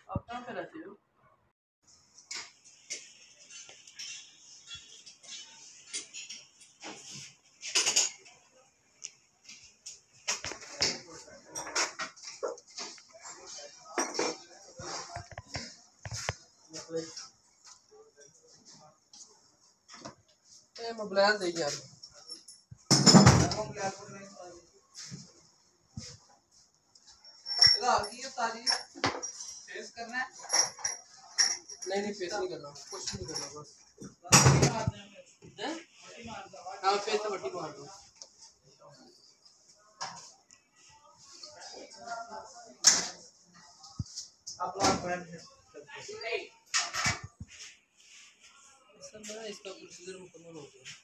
आप कहाँ पे रहते हो? मोबाइल दे यार। फेस करना है? नहीं फेस नहीं करना, कुछ नहीं करना, बस हाँ फेस तो वटी मार दो। इसका प्रोसीजर मुकम्मल हो गया।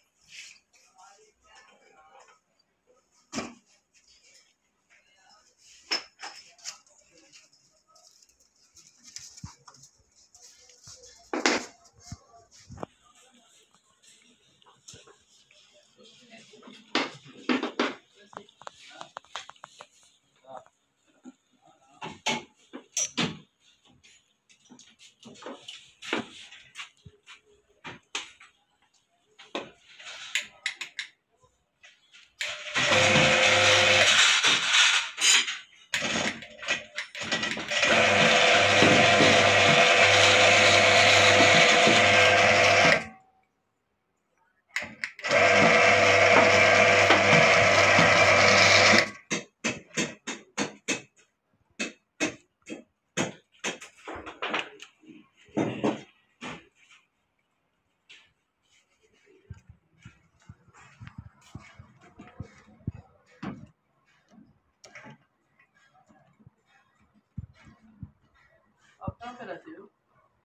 आप कहाँ पे रहते हो?